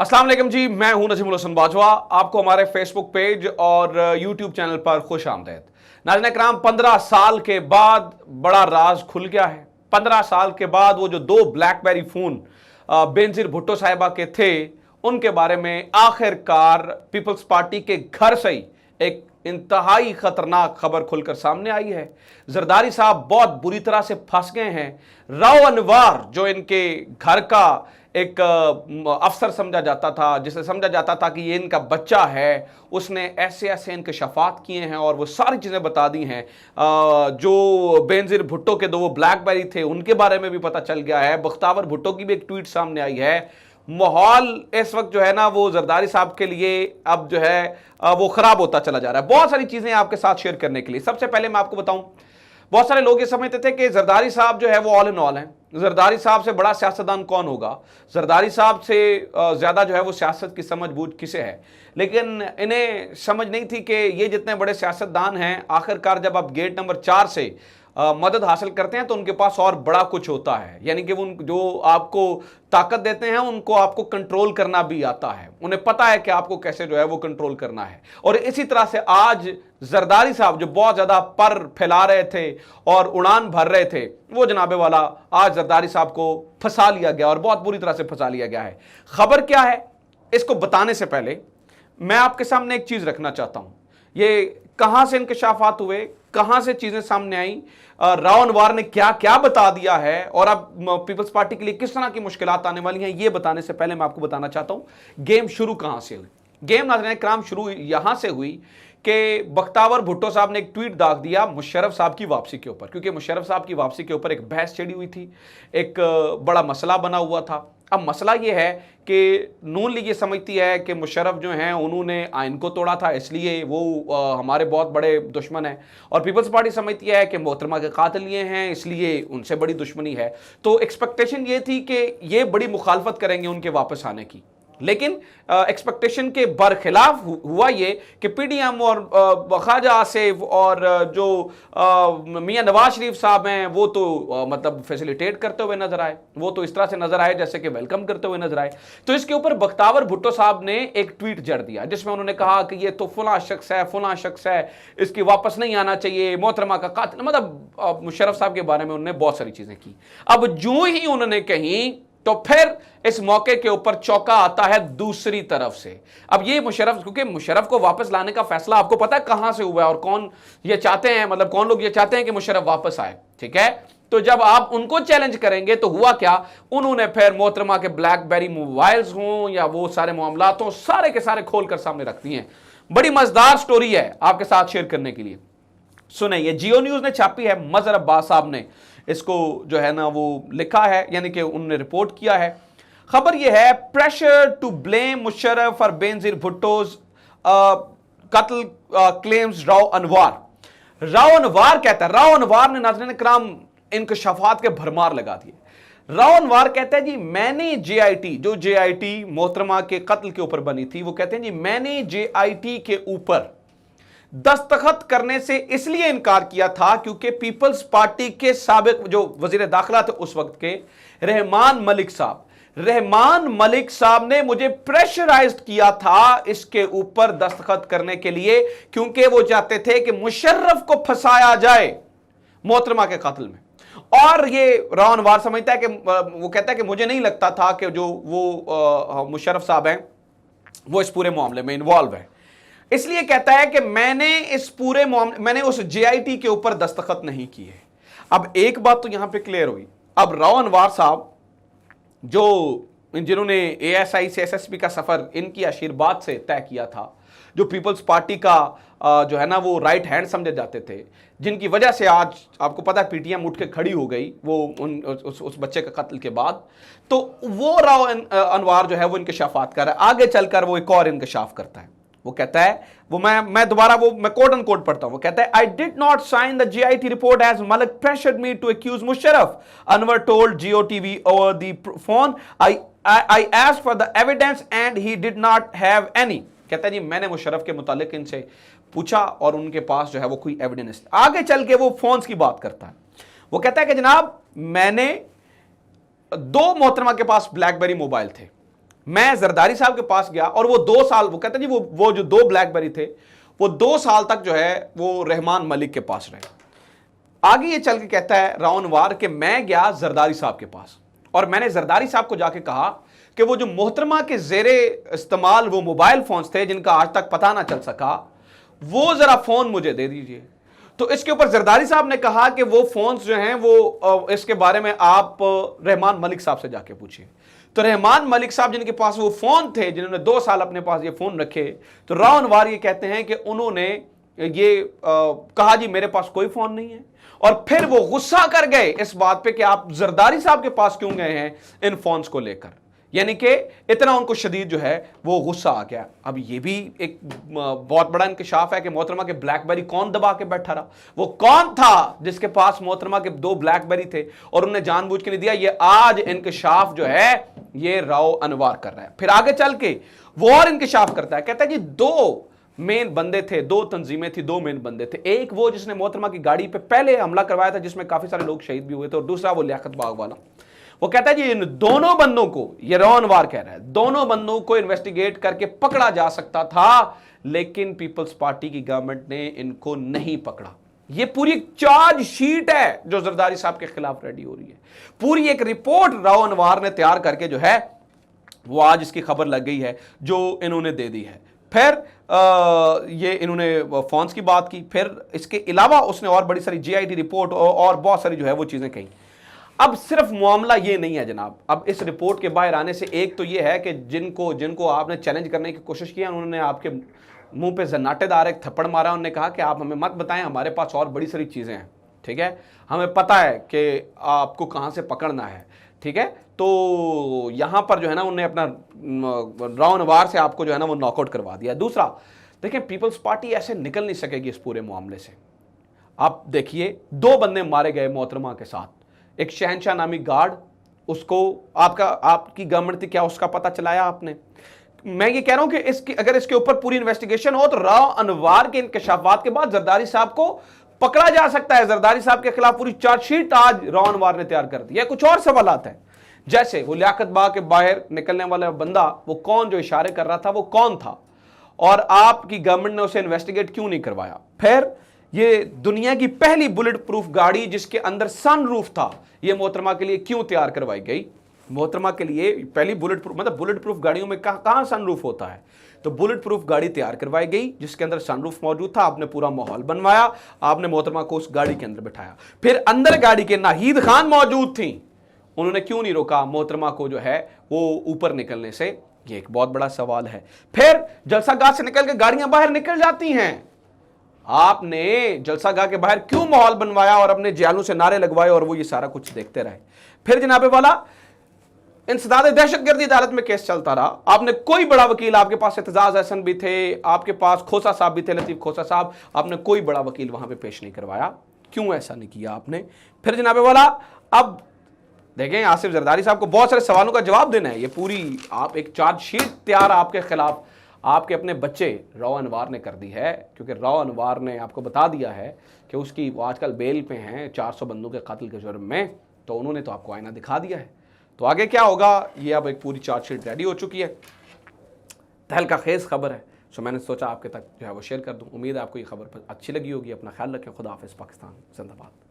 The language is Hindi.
अस्सलाम वालेकुम जी, मैं हूं नजीमुल हसन बाजवा। आपको हमारे फेसबुक पेज और यूट्यूब चैनल पर खुश आमदेद। नाज़रीन इकराम, 15 साल के बाद बड़ा राज खुल गया है। 15 साल के बाद वो जो दो ब्लैकबेरी फोन बेनजीर भुट्टो साहिबा के थे, उनके बारे में आखिरकार पीपल्स पार्टी के घर से ही एक इंतहाई खतरनाक खबर खुलकर सामने आई है। जरदारी साहब बहुत बुरी तरह से फंस गए हैं। राव अनवार जो इनके घर का एक अफसर समझा जाता था, जिसे समझा जाता था कि ये इनका बच्चा है, उसने ऐसे ऐसे इंकशाफात किए हैं और वो सारी चीज़ें बता दी हैं। जो बेनजीर भुट्टो के दो वो ब्लैकबेरी थे, उनके बारे में भी पता चल गया है। बख्तावर भुट्टो की भी एक ट्वीट सामने आई है। माहौल इस वक्त जो है ना, वो जरदारी साहब के लिए अब जो है वो खराब होता चला जा रहा है। बहुत सारी चीज़ें आपके साथ शेयर करने के लिए। सबसे पहले मैं आपको बताऊं, बहुत सारे लोग ये समझते थे कि जरदारी साहब जो है वो ऑल इन ऑल हैं। जरदारी साहब से बड़ा सियासतदान कौन होगा, जरदारी साहब से ज्यादा जो है वो सियासत की समझ बूझ किसे है। लेकिन इन्हें समझ नहीं थी कि ये जितने बड़े सियासतदान हैं, आखिरकार जब आप गेट नंबर 4 से मदद हासिल करते हैं तो उनके पास और बड़ा कुछ होता है। यानी कि वो जो आपको ताकत देते हैं, उनको आपको कंट्रोल करना भी आता है। उन्हें पता है कि आपको कैसे जो है वो कंट्रोल करना है। और इसी तरह से आज जरदारी साहब जो बहुत ज्यादा पर फैला रहे थे और उड़ान भर रहे थे, वो जनाबे वाला आज जरदारी साहब को फंसा लिया गया और बहुत बुरी तरह से फंसा लिया गया है। खबर क्या है, इसको बताने से पहले मैं आपके सामने एक चीज रखना चाहता हूं। ये कहां से इंकशाफात हुए, कहां से चीजें सामने आई, राव अनवार ने क्या क्या बता दिया है और अब पीपल्स पार्टी के लिए किस तरह की मुश्किलात आने वाली हैं, ये बताने से पहले मैं आपको बताना चाहता हूं गेम शुरू कहां से हुई। गेम नाज़रीन इकराम शुरू यहां से हुई कि बख्तावर भुट्टो साहब ने एक ट्वीट दाग दिया मुशर्रफ साहब की वापसी के ऊपर, क्योंकि मुशर्रफ साहब की वापसी के ऊपर एक बहस छिड़ी हुई थी, एक बड़ा मसला बना हुआ था। अब मसला यह है कि नून लीग ये समझती है कि मुशर्रफ जो हैं उन्होंने आइन को तोड़ा था, इसलिए वो हमारे बहुत बड़े दुश्मन हैं। और पीपल्स पार्टी समझती है कि मोहतरमा के कातिल ये हैं, इसलिए उनसे बड़ी दुश्मनी है। तो एक्सपेक्टेशन ये थी कि ये बड़ी मुखालफत करेंगे उनके वापस आने की। लेकिन एक्सपेक्टेशन के बरखिलाफ हुआ ये कि पीडीएम और ख्वाजा आसिफ और जो मियां नवाज शरीफ साहब हैं, वो तो मतलब फैसिलिटेट करते हुए नजर आए। वो तो इस तरह से नजर आए जैसे कि वेलकम करते हुए नजर आए। तो इसके ऊपर बख्तावर भुट्टो साहब ने एक ट्वीट जड़ दिया, जिसमें उन्होंने कहा कि ये तो फला शख्स है, इसकी वापस नहीं आना चाहिए, मोहतरमा का कातिल। मतलब मुशर्रफ साहब के बारे में उन्होंने बहुत सारी चीजें की। अब जो ही उन्होंने कही तो फिर इस मौके के ऊपर चौका आता है दूसरी तरफ से। अब ये मुशर्रफ, क्योंकि मुशर्रफ को वापस लाने का फैसला आपको पता है कहां से हुआ है और कौन ये चाहते हैं, मतलब कौन लोग ये चाहते हैं कि मुशर्रफ वापस आए, ठीक है। तो जब आप उनको चैलेंज करेंगे तो हुआ क्या, उन्होंने फिर मोहतरमा के ब्लैकबेरी मोबाइल्स हों या वो सारे मामलात हों, सारे के सारे खोलकर सामने रखती हैं। बड़ी मजेदार स्टोरी है आपके साथ शेयर करने के लिए। सुने, ये जियो न्यूज ने छापी है, मजहर अब्बास साहब ने इसको जो है ना वो लिखा है, यानी कि उन्होंने रिपोर्ट किया है। खबर यह है, pressure to blame Musharraf for Benazir Bhutto's कत्ल क्लेम्स राव अनवार। राव अनवार कहता है, राव अनवार ने नाज़रीन इकराम इंकशाफात के भरमार लगा दिए। राव अनवार कहता है जी, मैंने जेआईटी, जो जेआईटी मोहतरमा के कत्ल के ऊपर बनी थी, वो कहते हैं जी मैंने जेआईटी के ऊपर दस्तखत करने से इसलिए इनकार किया था क्योंकि पीपल्स पार्टी के साबिक जो वजीर दाखिला थे उस वक्त के, रहमान मलिक साहब ने मुझे प्रेशराइज्ड किया था इसके ऊपर दस्तखत करने के लिए, क्योंकि वो चाहते थे कि मुशर्रफ को फंसाया जाए मोहतरमा के कत्ल में। और ये राव अनवार समझता है कि वो कहता है कि मुझे नहीं लगता था कि जो वो मुशर्रफ साहब हैं वो इस पूरे मामले में इन्वॉल्व है, इसलिए कहता है कि मैंने उस जेआईटी के ऊपर दस्तखत नहीं किए। अब एक बात तो यहां पे क्लियर हुई। अब राव अनवार साहब जो जिन्होंने एएसआई से एसएसपी का सफर इनकी आशीर्वाद से तय किया था, जो पीपल्स पार्टी का जो है ना वो राइट हैंड समझे जाते थे, जिनकी वजह से आज आपको पता है पीटीएम उठ के खड़ी हो गई वो उस बच्चे का कत्ल के बाद, तो वो राव अनवार जो है वो इंकशाफात कर रहा है। आगे चलकर वो एक और इंकशाफ करता है। वो कहता है, वो मैं दोबारा वो मैं कोट एंड कोट पढ़ता हूं। वो कहता है, I did not sign the JIT report as Malik pressured me to accuse Musharraf, Anwar told Geo TV over the phone, I asked for the evidence and he did not have any. कहता है जी मैंने मुशर्रफ के मुतालिक इनसे पूछा और उनके पास जो है वो कोई एविडेंस। आगे चल के वो फोन्स की बात करता है। वो कहता है कि जनाब मैंने दो मोहतरमा के पास ब्लैकबेरी मोबाइल थे, मैं जरदारी साहब के पास गया और वो 2 साल, वो कहते जी वो जो 2 ब्लैकबेरी थे वो 2 साल तक जो है वो रहमान मलिक के पास रहे। आगे ये चल के कहता है रावनवार कि मैं गया जरदारी साहब के पास और मैंने जरदारी साहब को जाके कहा कि वो जो मोहतरमा के जेरे इस्तेमाल वो मोबाइल फोन्स थे जिनका आज तक पता ना चल सका, वो जरा फोन मुझे दे दीजिए। तो इसके ऊपर जरदारी साहब ने कहा कि वो फोन्स जो हैं वो इसके बारे में आप रहमान मलिक साहब से जाके पूछिए। तो रहमान मलिक साहब जिनके पास वो फोन थे, जिन्होंने 2 साल अपने पास ये फोन रखे, तो रावनवार ये कहते हैं कि उन्होंने ये कहा जी मेरे पास कोई फोन नहीं है, और फिर वो गुस्सा कर गए इस बात पे कि आप जरदारी साहब के पास क्यों गए हैं इन फोन्स को लेकर। यानी कि इतना उनको शदीद जो है वो गुस्सा आ गया। अब ये भी एक बहुत बड़ा इंकशाफ है कि मोहतरमा के ब्लैकबेरी कौन दबा के बैठा रहा, वो कौन था जिसके पास मोहतरमा के 2 ब्लैकबेरी थे और उन्हें जानबूझ के नहीं दिया। ये आज इंकशाफ जो है ये राव अनवार कर रहा है। फिर आगे चल के वो और इंकशाफ करता है, कहता है जी 2 मेन बंदे थे, 2 तंजीमें थी, 2 मेन बंदे थे। एक वो जिसने मोहतरमा की गाड़ी पे पहले हमला करवाया था जिसमें काफी सारे लोग शहीद भी हुए थे, और दूसरा वो लियाकत बाग वाला। वो कहता है जी इन दोनों बंदों को, ये रावनवार कह रहा है, दोनों बंदों को इन्वेस्टिगेट करके पकड़ा जा सकता था, लेकिन पीपल्स पार्टी की गवर्नमेंट ने इनको नहीं पकड़ा। ये पूरी चार्ज शीट है जो जरदारी साहब के खिलाफ रेडी हो रही है। पूरी एक रिपोर्ट रावनवार ने तैयार करके जो है वो आज इसकी खबर लग गई है जो इन्होंने दे दी है। फिर ये इन्होंने फोन्स की बात की, फिर इसके अलावा उसने और बड़ी सारी जीआईडी रिपोर्ट और बहुत सारी जो है वो चीजें कही। अब सिर्फ मामला ये नहीं है जनाब, अब इस रिपोर्ट के बाहर आने से एक तो ये है कि जिनको आपने चैलेंज करने की कोशिश की, उन्होंने आपके मुंह पे जन्नाटेदार एक थप्पड़ मारा। उन्होंने कहा कि आप हमें मत बताएं, हमारे पास और बड़ी सारी चीजें हैं, ठीक है, हमें पता है कि आपको कहां से पकड़ना है, ठीक है। तो यहां पर जो है ना उन्होंने अपना रावनवार से आपको जो है ना वो नॉकआउट करवा दिया। दूसरा देखिए, पीपल्स पार्टी ऐसे निकल नहीं सकेगी इस पूरे मामले से। आप देखिए 2 बंदे मारे गए मोहतरमा के साथ, एक शहनशाह नामी गार्ड, उसको आपकी गवर्नमेंट थी क्या उसका पता चलाया आपने? मैं ये कह रहा हूं कि अगर इसके ऊपर पूरी इन्वेस्टिगेशन हो तो राव अनवार के इंकशाफात के बाद जरदारी साहब को पकड़ा जा सकता है। जरदारी साहब के खिलाफ पूरी चार्जशीट आज राव अनवार ने तैयार कर दी है। कुछ और सवालात हैं, जैसे वो लियाकत बाग के बाहर निकलने वाला बंदा, वो कौन जो इशारे कर रहा था, वो कौन था, और आपकी गवर्नमेंट ने उसे इन्वेस्टिगेट क्यों नहीं करवाया? फिर ये दुनिया की पहली बुलेट प्रूफ गाड़ी जिसके अंदर सनरूफ था, ये मोहतरमा के लिए क्यों तैयार करवाई गई? मोहतरमा के लिए पहली बुलेट प्रूफ, मतलब बुलेट प्रूफ गाड़ियों में कहां सनरूफ होता है, तो बुलेट प्रूफ गाड़ी तैयार करवाई गई जिसके अंदर सनरूफ मौजूद था। आपने पूरा माहौल बनवाया, आपने मोहतरमा को उस गाड़ी के अंदर बिठाया। फिर अंदर गाड़ी के नाहीद खान मौजूद थी, उन्होंने क्यों नहीं रोका मोहतरमा को जो है वो ऊपर निकलने से? ये एक बहुत बड़ा सवाल है। फिर जलसागाह से निकल के गाड़ियां बाहर निकल जाती हैं, आपने जलसागाह के बाहर क्यों माहौल बनवाया और अपने जियालों से नारे लगवाए और वो ये सारा कुछ देखते रहे? फिर जनाबे वाला इंसदाद दहशतगर्दी अदालत में केस चलता रहा, आपने कोई बड़ा वकील, आपके पास एतजाज हसन भी थे, आपके पास खोसा साहब भी थे, लतीफ खोसा साहब, आपने कोई बड़ा वकील वहां पे पेश नहीं करवाया। क्यों ऐसा नहीं किया आपने? फिर जनाबे वाला अब देखें, आसिफ जरदारी साहब को बहुत सारे सवालों का जवाब देना है। ये पूरी आप एक चार्जशीट तैयार आपके खिलाफ आपके अपने बच्चे राव अनवार ने कर दी है, क्योंकि राव अनवार ने आपको बता दिया है कि उसकी वो आजकल बेल पे हैं 400 बंदों के कत्ल के जुर्म में, तो उन्होंने तो आपको आईना दिखा दिया है। तो आगे क्या होगा, ये अब एक पूरी चार्जशीट रेडी हो चुकी है। तहलका खेज खबर है, सो मैंने सोचा आपके तक जो है वो शेयर कर दूं। उम्मीद है आपको ये खबर अच्छी लगी होगी। अपना ख्याल रखें। खुदा हाफिज़। पाकिस्तान जिंदाबाद।